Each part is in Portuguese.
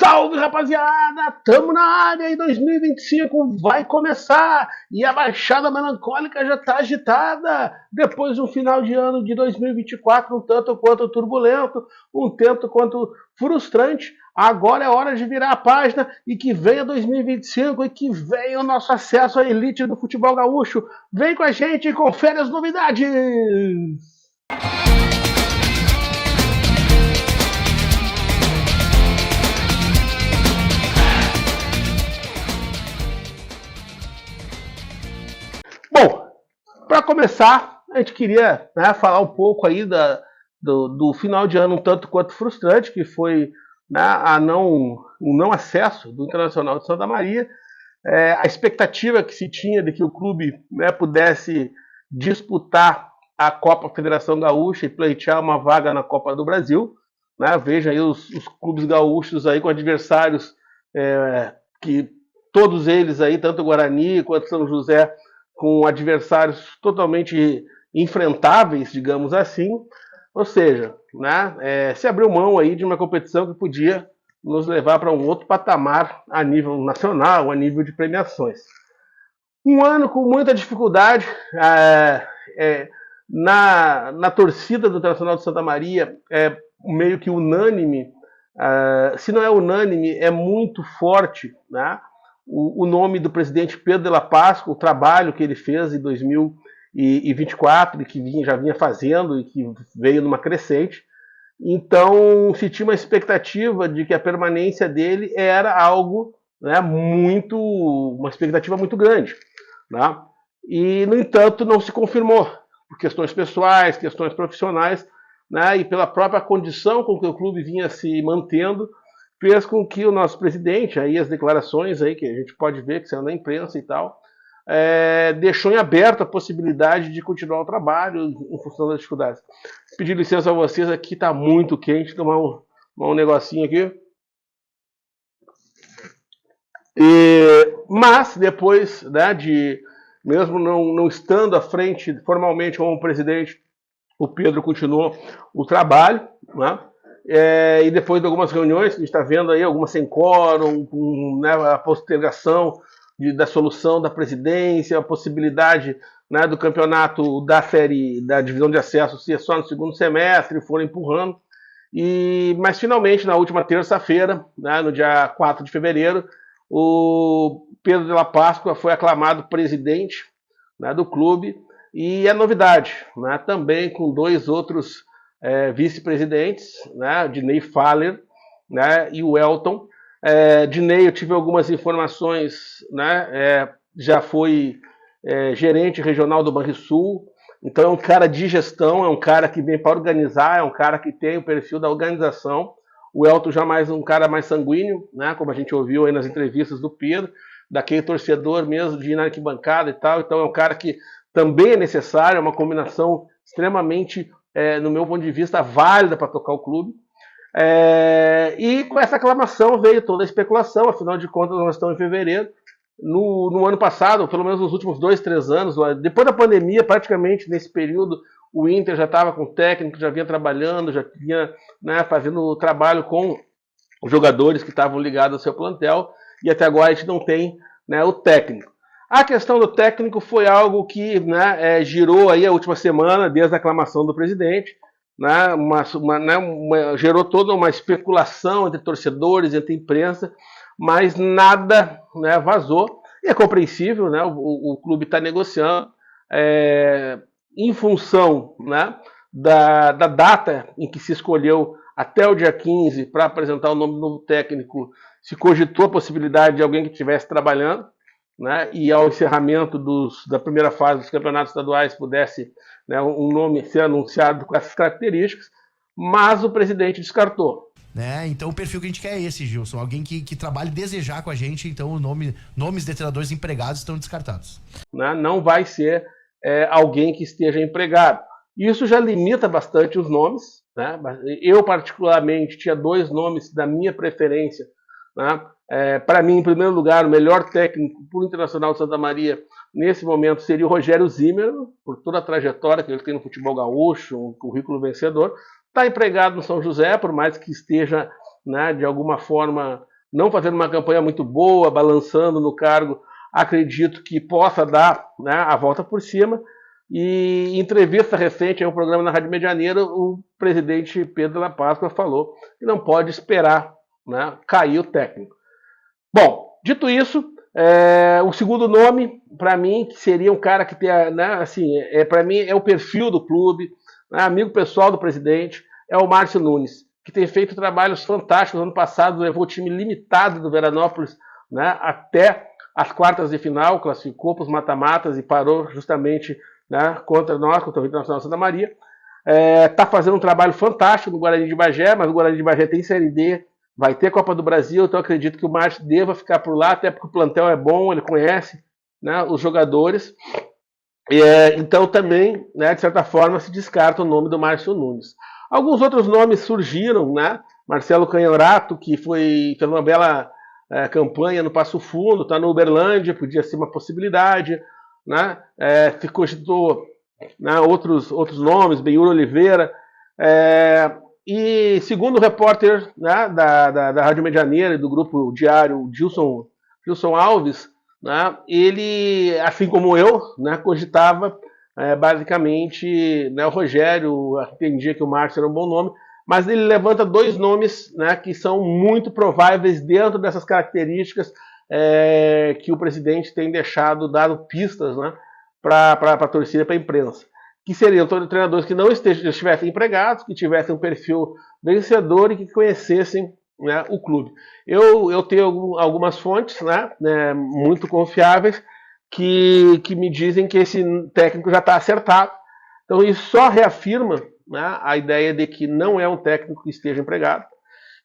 Salve, rapaziada! Tamo na área e 2025 vai começar e a Baixada Melancólica já tá agitada. Depois de um final de ano de 2024 um tanto quanto turbulento, um tanto quanto frustrante, agora é hora de virar a página e que venha 2025 e que venha o nosso acesso à elite do futebol gaúcho. Vem com a gente e confere as novidades! Bom, para começar, a gente queria falar um pouco aí do final de ano um tanto quanto frustrante, que foi o não acesso do Internacional de Santa Maria, a expectativa que se tinha de que o clube pudesse disputar a Copa Federação Gaúcha e pleitear uma vaga na Copa do Brasil. Veja aí os clubes gaúchos aí com adversários que todos eles aí, tanto o Guarani quanto São José, com adversários totalmente enfrentáveis, digamos assim. Ou seja, se abriu mão aí de uma competição que podia nos levar para um outro patamar a nível nacional, a nível de premiações. Um ano com muita dificuldade na torcida do Internacional de Santa Maria, meio que unânime, se não é unânime, é muito forte, o nome do presidente Pedro de la Páscoa, o trabalho que ele fez em 2024 e que já vinha fazendo e que veio numa crescente. Então se tinha uma expectativa de que a permanência dele era algo uma expectativa muito grande. E, no entanto, não se confirmou, por questões pessoais, questões profissionais, e pela própria condição com que o clube vinha se mantendo, fez com que o nosso presidente, aí as declarações aí que a gente pode ver que saiu na imprensa e tal, deixou em aberto a possibilidade de continuar o trabalho em função das dificuldades. Pedir licença a vocês, aqui está muito quente, tomar um negocinho aqui. Mas depois mesmo não estando à frente formalmente como presidente, o Pedro continuou o trabalho, e depois de algumas reuniões, a gente está vendo aí algumas sem quórum, a postergação da solução da presidência, a possibilidade do campeonato da série da divisão de acesso ser só no segundo semestre, foram empurrando. Mas finalmente, na última terça-feira, no dia 4 de fevereiro, o Pedro de la Páscoa foi aclamado presidente do clube, e é novidade, também com dois outros vice-presidentes, Dinei Faller e o Elton. Dinei, eu tive algumas informações, já foi gerente regional do Banrisul, então é um cara de gestão, é um cara que vem para organizar, é um cara que tem o perfil da organização. O Elton já um cara mais sanguíneo, como a gente ouviu aí nas entrevistas do Pedro, daquele torcedor mesmo de ir na arquibancada e tal, então é um cara que também é necessário, é uma combinação extremamente, no meu ponto de vista, válida para tocar o clube. E com essa aclamação veio toda a especulação, afinal de contas nós estamos em fevereiro. No ano passado, pelo menos nos últimos 2-3 anos, depois da pandemia, praticamente nesse período, o Inter já estava com técnico, já vinha trabalhando, já vinha fazendo trabalho com os jogadores que estavam ligados ao seu plantel, e até agora a gente não tem o técnico. A questão do técnico foi algo que girou aí a última semana, desde a aclamação do presidente, gerou toda uma especulação entre torcedores, entre imprensa, mas nada vazou, e é compreensível, o clube está negociando em função da data em que se escolheu até o dia 15 para apresentar o nome do novo técnico. Se cogitou a possibilidade de alguém que estivesse trabalhando, e ao encerramento da primeira fase dos campeonatos estaduais pudesse um nome ser anunciado com essas características, mas o presidente descartou. Então o perfil que a gente quer é esse, Gilson, alguém que trabalhe desejar com a gente, então nomes de treinadores empregados estão descartados. Não vai ser alguém que esteja empregado. Isso já limita bastante os nomes. Eu particularmente tinha 2 nomes da minha preferência. Para mim, em primeiro lugar, o melhor técnico para o Internacional de Santa Maria nesse momento seria o Rogério Zimmermann, por toda a trajetória que ele tem no futebol gaúcho, um currículo vencedor. Está empregado no São José, por mais que esteja de alguma forma não fazendo uma campanha muito boa, balançando no cargo, acredito que possa dar, né, a volta por cima. E em entrevista recente em um programa na Rádio Medianeira, o presidente Pedro Della Páscoa falou que não pode esperar, né, cair o técnico. Bom, dito isso, o segundo nome, para mim, que seria um cara que tem, né, assim, para mim é o perfil do clube, né, amigo pessoal do presidente, é o Márcio Nunes, que tem feito trabalhos fantásticos. Ano passado levou o time limitado do Veranópolis, né, até as quartas de final, classificou para os mata-matas e parou justamente, né, contra nós, contra o Internacional Santa Maria. Está fazendo um trabalho fantástico no Guarani de Bagé, mas o Guarani de Bagé tem Série D, vai ter Copa do Brasil, então acredito que o Márcio deva ficar por lá, até porque o plantel é bom, ele conhece, né, os jogadores. Então também, né, de certa forma, se descarta o nome do Márcio Nunes. Alguns outros nomes surgiram, né? Marcelo Canhorato, que fez uma bela campanha no Passo Fundo, está no Uberlândia, podia ser uma possibilidade, né? Cogitou, né, outros nomes, Benhur Oliveira. E segundo o repórter, né, da Rádio Medianeira e do grupo diário Gilson Alves, né, ele, assim como eu, né, cogitava basicamente, né, o Rogério entendia que o Márcio era um bom nome, mas ele levanta dois nomes, né, que são muito prováveis dentro dessas características que o presidente tem dado pistas, né, para a torcida, para a imprensa, que seriam treinadores que não estivessem empregados, que tivessem um perfil vencedor e que conhecessem, né, o clube. Eu tenho algumas fontes, né, muito confiáveis, que me dizem que esse técnico já está acertado. Então isso só reafirma, né, a ideia de que não é um técnico que esteja empregado.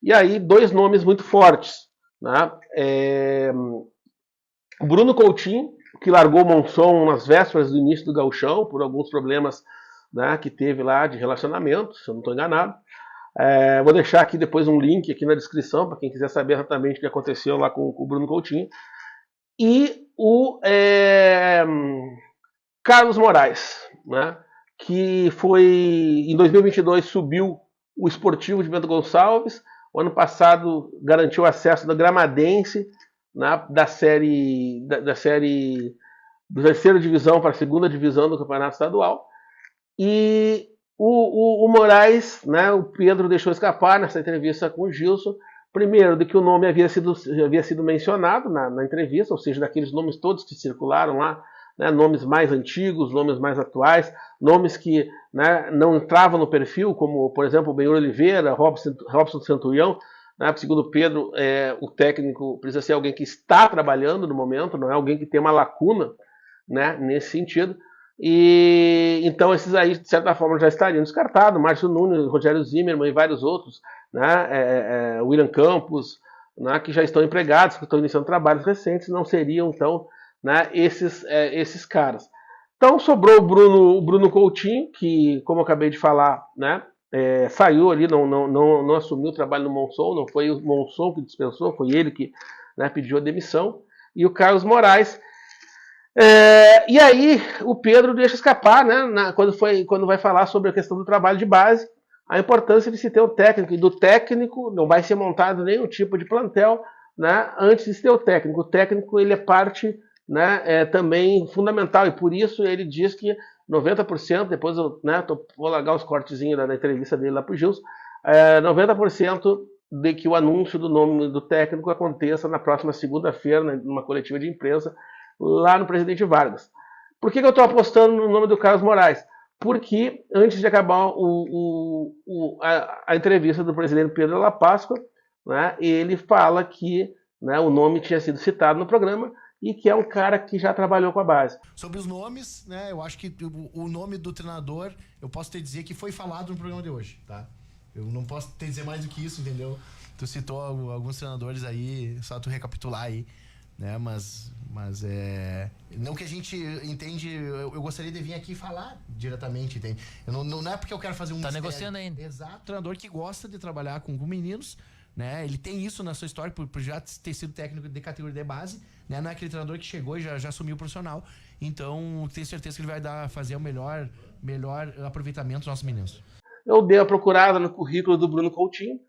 E aí dois nomes muito fortes, né? O Bruno Coutinho, que largou o Monson nas vésperas do início do Gauchão, por alguns problemas, né, que teve lá de relacionamento, se eu não estou enganado. Vou deixar aqui depois um link aqui na descrição, para quem quiser saber exatamente o que aconteceu lá com o Bruno Coutinho. E o Carlos Moraes, né, que foi, em 2022, subiu o Esportivo de Bento Gonçalves. O ano passado garantiu acesso da Gramadense, né, da série da terceira divisão para a segunda divisão do Campeonato Estadual. E o Moraes, né, o Pedro deixou escapar nessa entrevista com o Gilson, primeiro, de que o nome havia sido mencionado na entrevista, ou seja, daqueles nomes todos que circularam lá, né, nomes mais antigos, nomes mais atuais, nomes que, né, não entravam no perfil, como, por exemplo, o Benhur Oliveira, Robson Centurião, né, segundo Pedro, o técnico precisa ser alguém que está trabalhando no momento, não é alguém que tem uma lacuna, né, nesse sentido. E então esses aí, de certa forma, já estariam descartados. Márcio Nunes, Rogério Zimmermann e vários outros, né, William Campos, né, que já estão empregados, que estão iniciando trabalhos recentes, não seriam, então, né, esses caras. Então sobrou o Bruno Coutinho, que, como eu acabei de falar, né, saiu ali, não assumiu o trabalho no Monson, não foi o Monson que dispensou, foi ele que, né, pediu a demissão. E o Carlos Moraes. E aí o Pedro deixa escapar, né, quando vai falar sobre a questão do trabalho de base, a importância de se ter um técnico, e do técnico não vai ser montado nenhum tipo de plantel, né, antes de se ter o técnico. O técnico, ele é parte, né, também fundamental, e por isso ele diz que 90%, depois eu, né, vou largar os cortezinhos da entrevista dele lá para o Gilson, 90% de que o anúncio do nome do técnico aconteça na próxima segunda-feira, numa coletiva de imprensa, lá no Presidente Vargas. Por que eu estou apostando no nome do Carlos Moraes? Porque antes de acabar a entrevista do presidente Pedro Della Páscoa, né, ele fala que, né, o nome tinha sido citado no programa e que é um cara que já trabalhou com a base. Sobre os nomes, né, eu acho que o nome do treinador, eu posso te dizer que foi falado no programa de hoje, tá? Eu não posso te dizer mais do que isso, entendeu? Tu citou alguns treinadores aí, só tu recapitular aí, né, mas não que a gente entende, eu gostaria de vir aqui falar diretamente, entende? Não é porque eu quero fazer um tá negociando ainda. Exato, treinador que gosta de trabalhar com meninos, né? Ele tem isso na sua história por já ter sido técnico de categoria de base, né? Não é aquele treinador que chegou e já assumiu o profissional. Então, tenho certeza que ele vai fazer o melhor aproveitamento dos nossos meninos. Eu dei uma procurada no currículo do Bruno Coutinho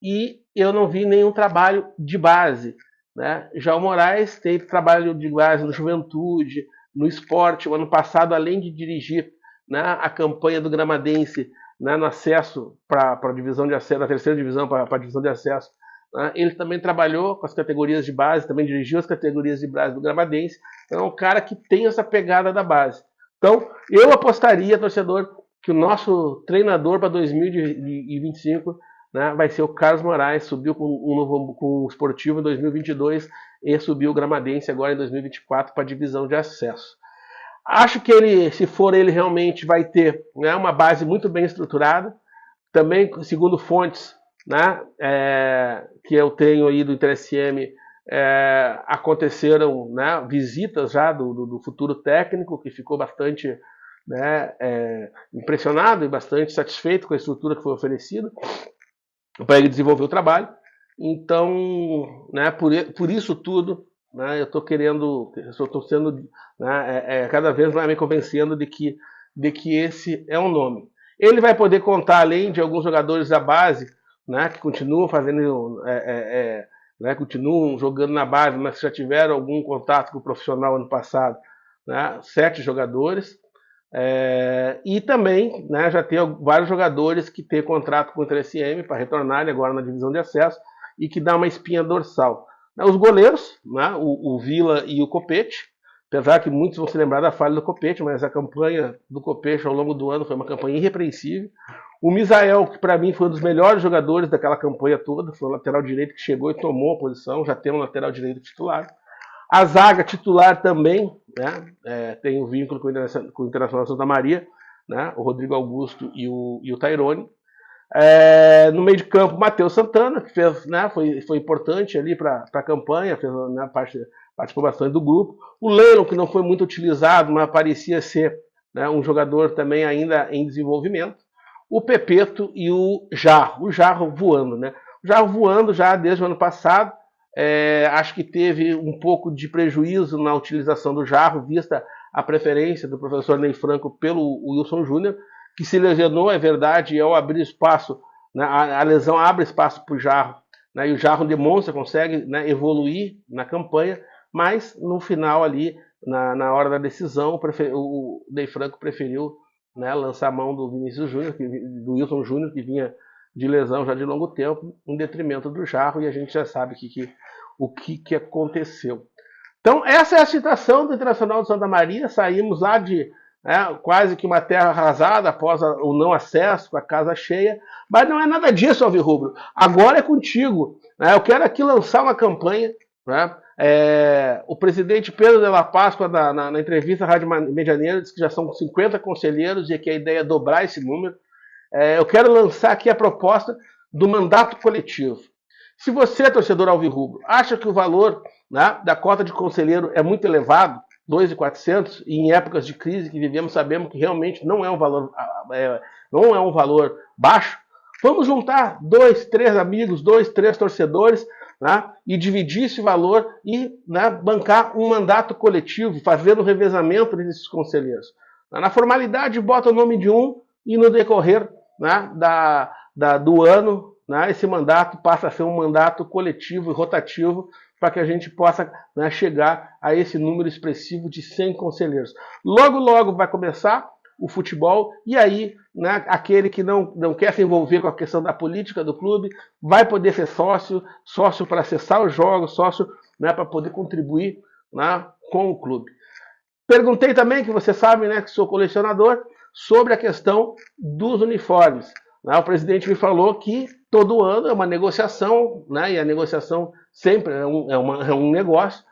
e eu não vi nenhum trabalho de base, né? Já o Moraes teve trabalho de base no Juventude, no esporte. O ano passado, além de dirigir, né, a campanha do Gramadense, né, no acesso para a divisão de acesso, da terceira divisão para a divisão de acesso, né, ele também trabalhou com as categorias de base, também dirigiu as categorias de base do Gramadense. Então é um cara que tem essa pegada da base. Então eu apostaria, torcedor, que o nosso treinador para 2025, né, vai ser o Carlos Moraes. Subiu com o Esportivo em 2022 e subiu o Gramadense agora em 2024 para a divisão de acesso. Acho que ele, se for ele, realmente vai ter, né, uma base muito bem estruturada. Também, segundo fontes, né, que eu tenho aí do InterSM, aconteceram, né, visitas já do futuro técnico, que ficou bastante, né, impressionado e bastante satisfeito com a estrutura que foi oferecida para ele desenvolver o trabalho. Então, né, por isso tudo, né, eu estou sendo, né, cada vez mais me convencendo de que esse é um nome. Ele vai poder contar, além de alguns jogadores da base, né, que continuam fazendo, né, continuam jogando na base, mas já tiveram algum contato com o profissional ano passado, né, 7 jogadores. E também, né, já tem vários jogadores que têm contrato com o InterSM para retornarem agora na divisão de acesso e que dá uma espinha dorsal. Os goleiros, né, o Vila e o Copete, apesar que muitos vão se lembrar da falha do Copete, mas a campanha do Copete ao longo do ano foi uma campanha irrepreensível. O Misael, que para mim foi um dos melhores jogadores daquela campanha toda, foi o lateral direito que chegou e tomou a posição, já tem um lateral direito titular. A zaga titular também, né, tem um vínculo com o Internacional Santa Maria, né, o Rodrigo Augusto e o Tairone. No meio de campo, Matheus Santana, que fez, né, foi importante ali para a campanha, fez, né, participou bastante do grupo. O Leilon, que não foi muito utilizado, mas parecia ser, né, um jogador também ainda em desenvolvimento. O Pepeto e o Jarro voando, né? O Jarro voando já desde o ano passado. Acho que teve um pouco de prejuízo na utilização do Jarro, vista a preferência do professor Ney Franco pelo Wilson Júnior, que se lesionou, é verdade, e ao abrir espaço, né, a lesão abre espaço para o Jarro, né, e o Jarro demonstra, consegue, né, evoluir na campanha, mas no final ali, na hora da decisão, o Ney Franco preferiu, né, lançar a mão do Vinícius Júnior, do Wilson Júnior, que vinha de lesão já de longo tempo, em detrimento do Jarro, e a gente já sabe o que aconteceu. Então, essa é a situação do Internacional de Santa Maria. Saímos lá de quase que uma terra arrasada após o não acesso, com a casa cheia, mas não é nada disso, Alvirrubro. Agora é contigo, né? Eu quero aqui lançar uma campanha, né? O presidente Pedro de la Páscoa, na entrevista à Rádio Medianeira, disse que já são 50 conselheiros e que a ideia é dobrar esse número. Eu quero lançar aqui a proposta do mandato coletivo. Se você, torcedor alvirrubro, acha que o valor, né, da cota de conselheiro é muito elevado, 2.400, e em épocas de crise que vivemos sabemos que realmente não é um valor baixo, vamos juntar 2, 3 amigos, 2, 3 torcedores, né, e dividir esse valor e, né, bancar um mandato coletivo, fazendo o revezamento desses conselheiros. Na formalidade, bota o nome de um e no decorrer, né, do ano, né, esse mandato passa a ser um mandato coletivo e rotativo para que a gente possa, né, chegar a esse número expressivo de 100 conselheiros. Logo, logo vai começar o futebol e aí, né, aquele que não quer se envolver com a questão da política do clube vai poder ser sócio para acessar os jogos, sócio, né, para poder contribuir, né, com o clube. Perguntei também, que você sabe, né, que sou colecionador, sobre a questão dos uniformes. O presidente me falou que todo ano é uma negociação, né, e a negociação sempre é um negócio,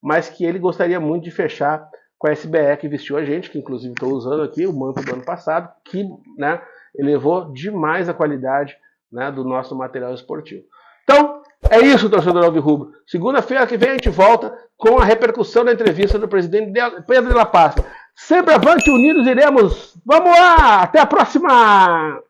mas que ele gostaria muito de fechar com a SBE, que vestiu a gente, que inclusive estou usando aqui o manto do ano passado, que, né, elevou demais a qualidade, né, do nosso material esportivo. Então, é isso, torcedor alvirrubro. Segunda-feira que vem a gente volta com a repercussão da entrevista do presidente Pedro de la Páscoa. Sempre avante, unidos iremos. Vamos lá! Até a próxima!